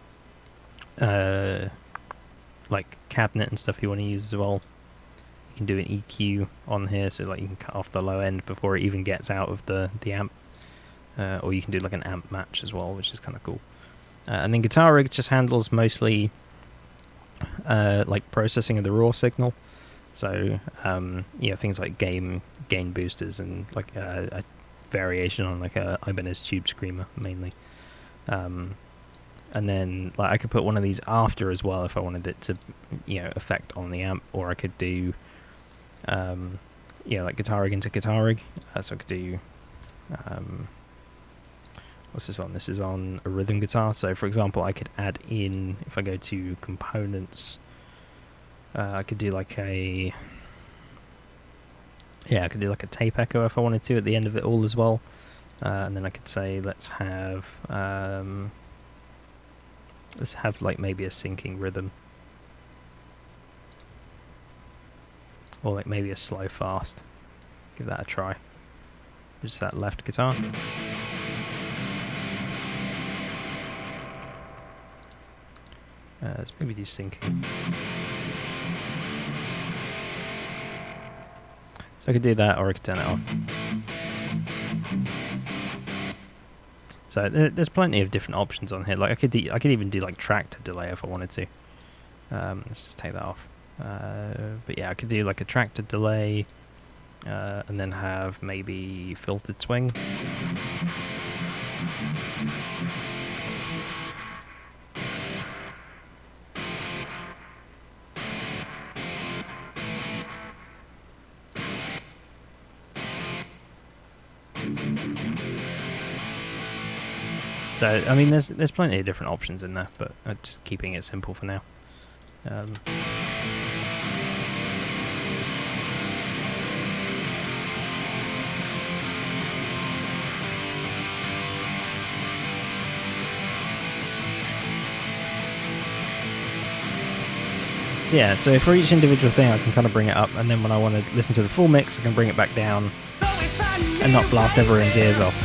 like cabinet and stuff you want to use as well. You can do an EQ on here, so like you can cut off the low end before it even gets out of the amp, or you can do like an amp match as well, which is kind of cool. And then Guitar Rig just handles mostly like processing of the raw signal, so things like gain boosters and like a variation on like a Ibanez Tube Screamer mainly, and then like I could put one of these after as well if I wanted it to affect on the amp, or I could do like Guitar Rig into Guitar Rig, so I could do what's this on? This is on a rhythm guitar. So for example, I could add in, if I go to components, I could do like I could do like a tape echo if I wanted to at the end of it all as well. And then I could say let's have like maybe a syncing rhythm, or like maybe a slow fast. Give that a try. Just that left guitar. Let's maybe do syncing. So I could do that, or I could turn it off. So there's plenty of different options on here. Like I could even do like track to delay if I wanted to. Let's just take that off. But yeah, I could do like a track to delay, and then have maybe filtered swing. So I mean, there's plenty of different options in there, but just keeping it simple for now. So yeah, so for each individual thing I can kind of bring it up, and then when I want to listen to the full mix I can bring it back down and not blast everyone's ears off.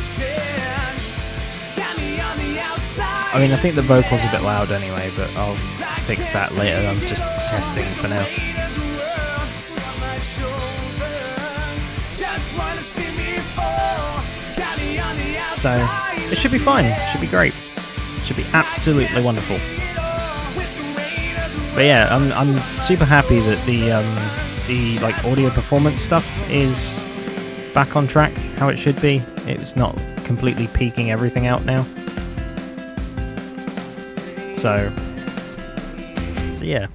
I mean, I think the vocal's a bit loud anyway, but I'll fix that later. I'm just testing for now. Just wanna see me So it should be fine. It should be great. It should be absolutely wonderful. But yeah, I'm super happy that the like audio performance stuff is back on track how it should be. It's not completely peaking everything out now. So yeah.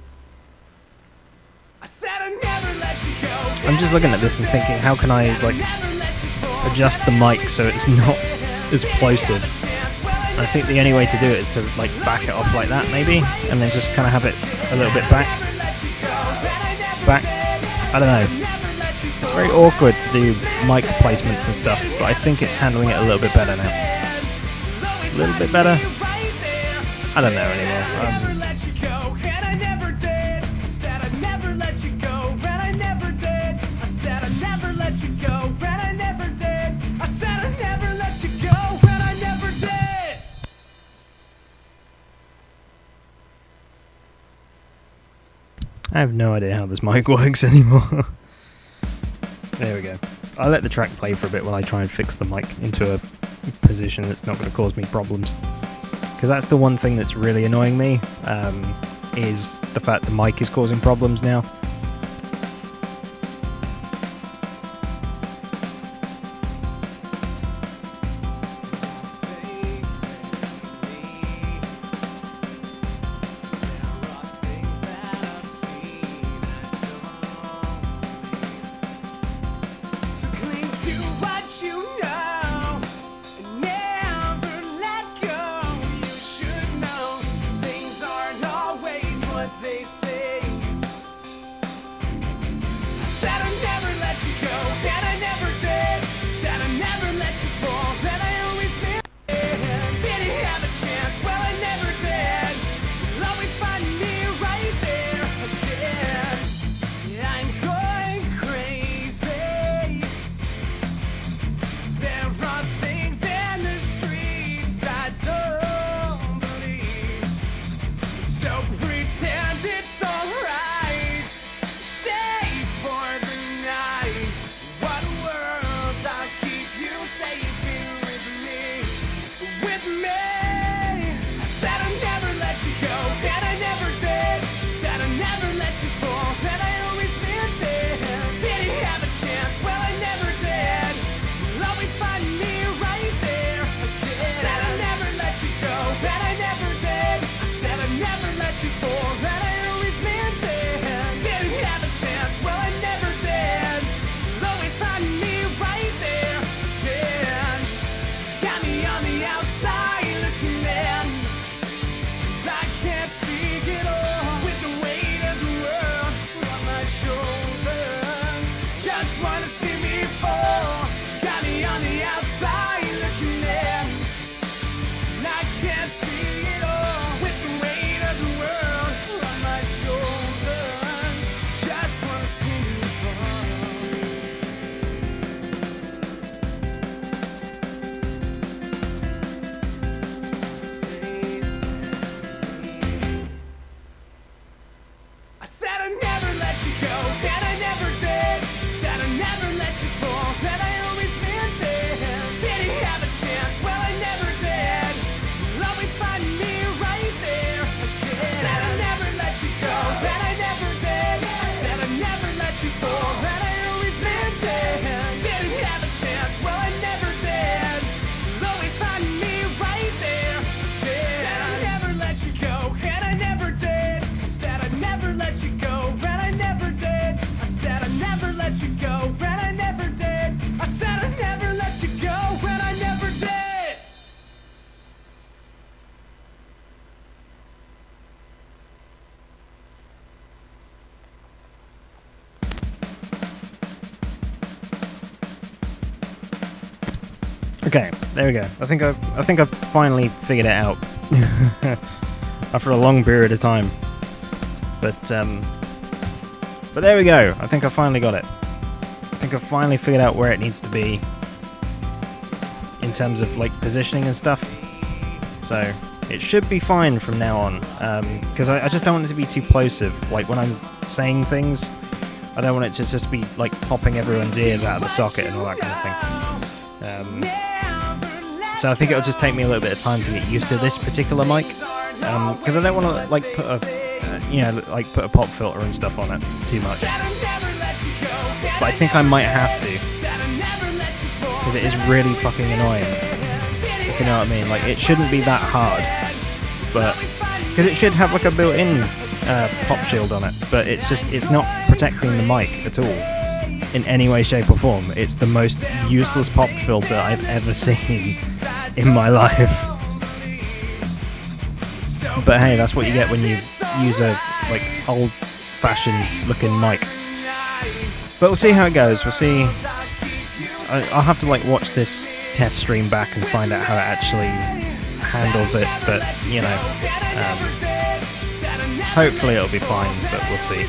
I'm just looking at this and thinking, how can I like adjust the mic so it's not as plosive? And I think the only way to do it is to like back it off like that maybe, and then just kind of have it a little bit back. I don't know. It's very awkward to do mic placements and stuff, but I think it's handling it a little bit better now. A little bit better? I don't know anymore. I have no idea how this mic works anymore. There we go. I'll let the track play for a bit while I try and fix the mic into a position that's not going to cause me problems. Because that's the one thing that's really annoying me, is the fact the mic is causing problems now. Okay, there we go. I think I've finally figured it out after a long period of time. But there we go. I think I finally got it. I think I finally figured out where it needs to be in terms of like positioning and stuff. So it should be fine from now on. Because I just don't want it to be too plosive. Like when I'm saying things, I don't want it to just be like popping everyone's ears out of the socket and all that kind of thing. So I think it'll just take me a little bit of time to get used to this particular mic, because I don't want to like put a put a pop filter and stuff on it too much. But I think I might have to, because it is really fucking annoying. If you know what I mean. Like, it shouldn't be that hard, but because it should have like a built-in pop shield on it, but it's not protecting the mic at all in any way, shape or form. It's the most useless pop filter I've ever seen in my life. But hey, that's what you get when you use a like old-fashioned looking mic. But we'll see how it goes. We'll see. I'll have to like watch this test stream back and find out how it actually handles it. But you know, hopefully it'll be fine. But we'll see.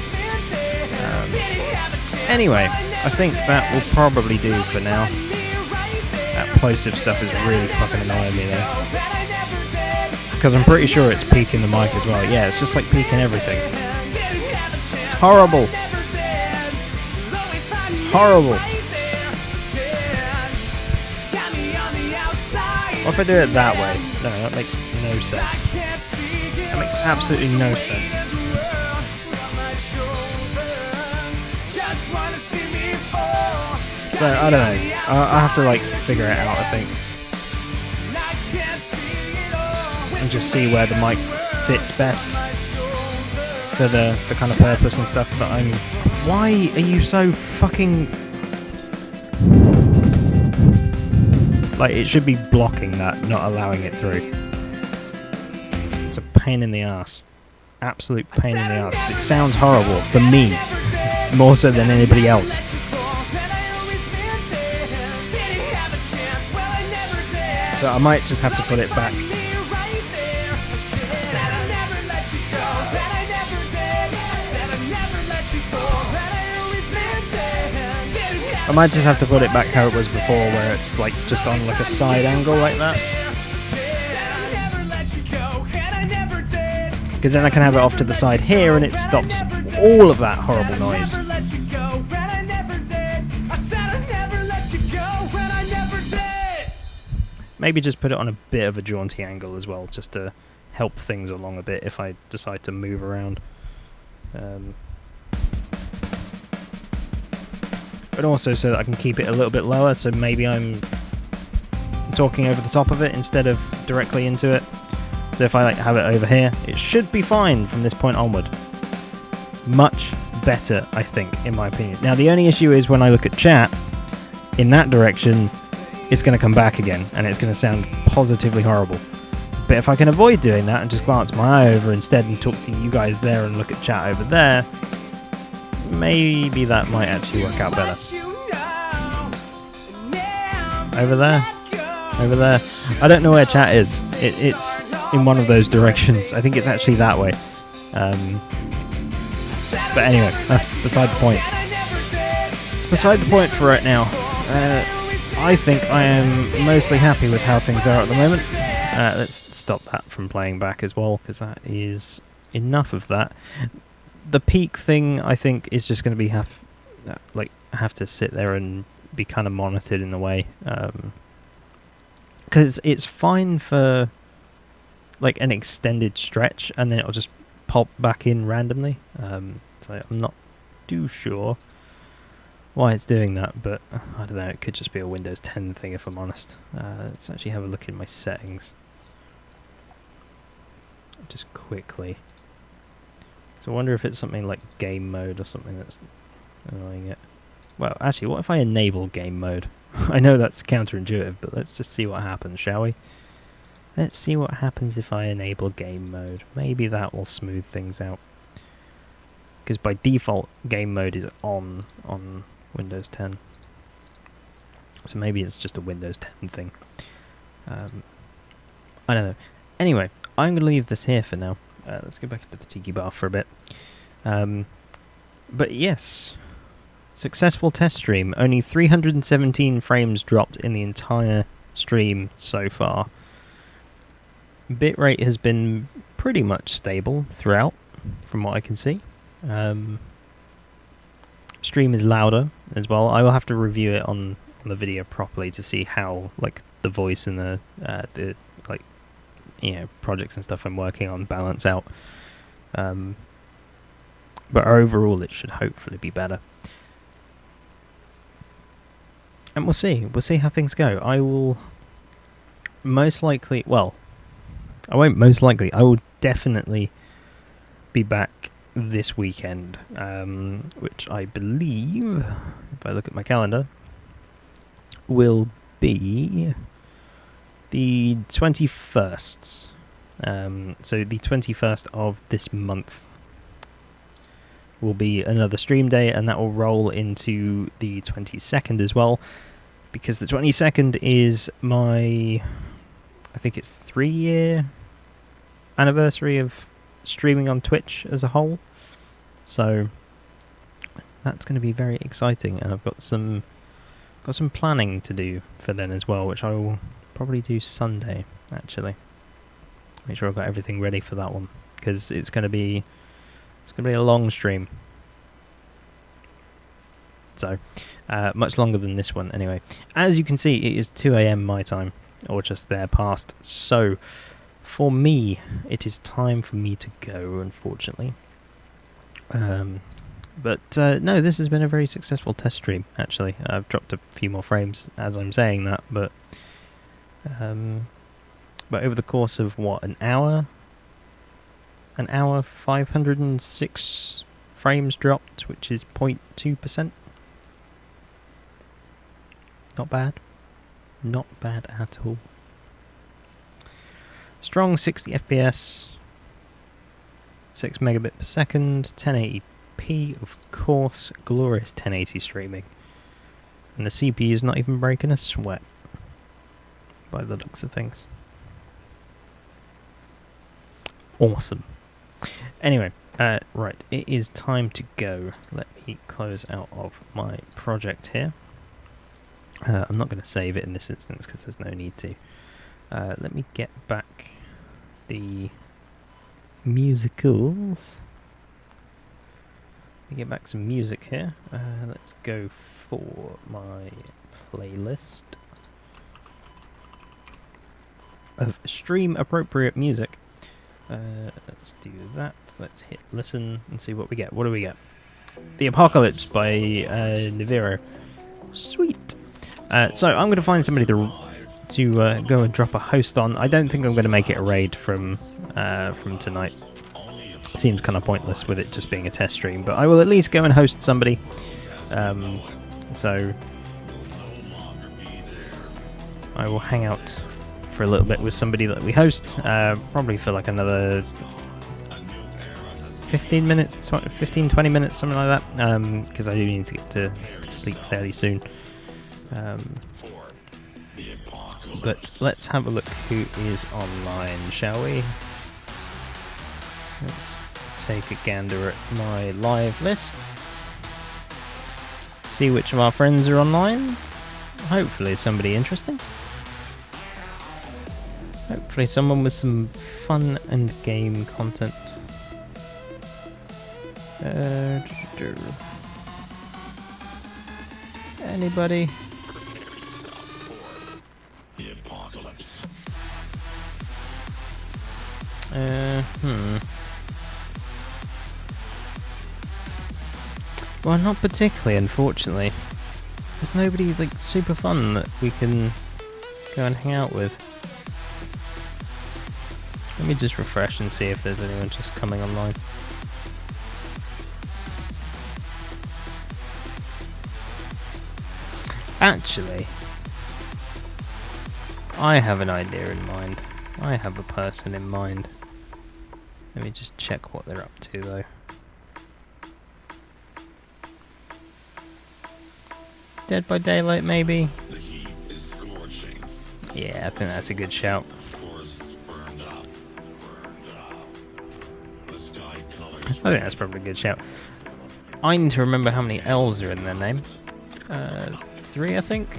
Anyway, I think that will probably do for now. That plosive stuff is really fucking annoying me though, because I'm pretty sure it's peaking the mic as well. Yeah, it's just like peaking everything. It's horrible. Horrible. What if I do it that way? No, that makes no sense. That makes absolutely no sense. So, I don't know. I'll have to like figure it out, I think. And just see where the mic fits best for the kind of purpose and stuff that I'm... Why are you so fucking... Like, it should be blocking that, not allowing it through. It's a pain in the ass. Absolute pain in the ass, because it sounds horrible for me, more so than anybody else. So I might just have to put it back. I might just have to put it back how it was before, where it's like just on like a side angle like that. Because then I can have it off to the side here and it stops all of that horrible noise. Maybe just put it on a bit of a jaunty angle as well, just to help things along a bit if I decide to move around. But also so that I can keep it a little bit lower, so maybe I'm talking over the top of it instead of directly into it. So if I like have it over here, it should be fine from this point onward. Much better, I think, in my opinion. Now the only issue is when I look at chat, in that direction, it's going to come back again, and it's going to sound positively horrible. But if I can avoid doing that and just glance my eye over instead and talk to you guys there and look at chat over there, maybe that might actually work out better. Over there? Over there? I don't know where chat is. It's in one of those directions. I think it's actually that way. But anyway, that's beside the point. It's beside the point for right now. I think I am mostly happy with how things are at the moment. Let's stop that from playing back as well, because that is enough of that. The peak thing, I think, is just going to be have to sit there and be kind of monitored in a way, because it's fine for like an extended stretch, and then it'll just pop back in randomly. So I'm not too sure why it's doing that, but I don't know. It could just be a Windows 10 thing, if I'm honest. Let's actually have a look in my settings, just quickly. So I wonder if it's something like game mode or something that's annoying it. Well, actually, what if I enable game mode? I know that's counterintuitive, but let's just see what happens, shall we? Let's see what happens if I enable game mode. Maybe that will smooth things out. Because by default, game mode is on Windows 10. So maybe it's just a Windows 10 thing. I don't know. Anyway, I'm going to leave this here for now. Let's go back to the Tiki Bar for a bit. But yes, successful test stream. Only 317 frames dropped in the entire stream so far. Bitrate has been pretty much stable throughout, from what I can see. Stream is louder as well. I will have to review it on the video properly to see how like the voice and the like, you know, projects and stuff I'm working on balance out. But overall, it should hopefully be better. And we'll see. We'll see how things go. I will most likely... Well, I won't most likely. I will definitely be back this weekend, which I believe, if I look at my calendar, will be the 21st. So the 21st of this month will be another stream day, and that will roll into the 22nd as well, because the 22nd is my, I think it's 3-year anniversary of streaming on Twitch as a whole. So that's going to be very exciting, and I've got some planning to do for then as well, which I will probably do Sunday, actually. Make sure I've got everything ready for that one, because it's going to be a long stream. So, much longer than this one anyway. As you can see, it is 2 AM my time, or just there past. So, for me, it is time for me to go, unfortunately. But no, this has been a very successful test stream, actually. I've dropped a few more frames as I'm saying that, but over the course of, what, an hour, 506 frames dropped, which is 0.2%. Not bad. Not bad at all. Strong 60 FPS, 6 megabit per second, 1080p, of course, glorious 1080 streaming. And the CPU is not even breaking a sweat, by the looks of things. Awesome. Anyway, right, it is time to go. Let me close out of my project here. I'm not going to save it in this instance because there's no need to. Let me get back the musicals. Let me get back some music here. Let's go for my playlist of stream appropriate music. Let's do that. Let's hit listen and see what we get. What do we get? The Apocalypse by Niviro. Sweet. So I'm going to find somebody to go and drop a host on. I don't think I'm going to make it a raid from tonight. Seems kind of pointless with it just being a test stream, but I will at least go and host somebody. So I will hang out for a little bit with somebody that we host, probably for like another 15 minutes, 20 minutes, something like that, because I do need to get to sleep fairly soon. But let's have a look who is online, shall we? Let's take a gander at my live list. See which of our friends are online. Hopefully somebody interesting. Hopefully someone with some fun and game content. Anybody? Well, not particularly, unfortunately. There's nobody like super fun that we can go and hang out with. Let me just refresh and see if there's anyone just coming online. Actually, I have an idea in mind. I have a person in mind. Let me just check what they're up to, though. Dead by Daylight, maybe? Yeah, I think that's a good shout. I think that's probably a good shout. I need to remember how many L's are in their name. 3, I think?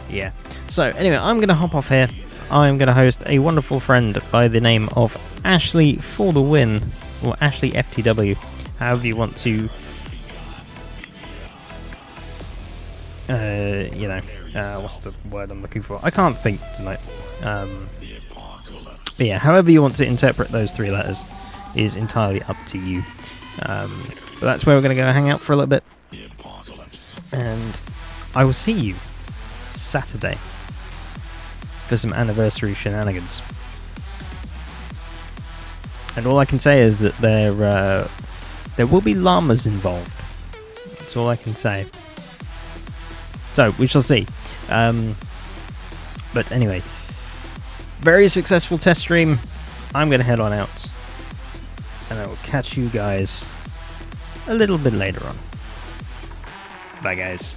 Yeah. So, anyway, I'm going to hop off here. I'm going to host a wonderful friend by the name of Ashley for the win, or Ashley FTW, however you want to, What's the word I'm looking for? I can't think tonight. But yeah, however you want to interpret those 3 letters is entirely up to you. But that's where we're going to go hang out for a little bit. And I will see you Saturday for some anniversary shenanigans. And all I can say is that there will be llamas involved. That's all I can say. So, we shall see. But anyway, very successful test stream. I'm going to head on out. And I will catch you guys a little bit later on. Bye, guys.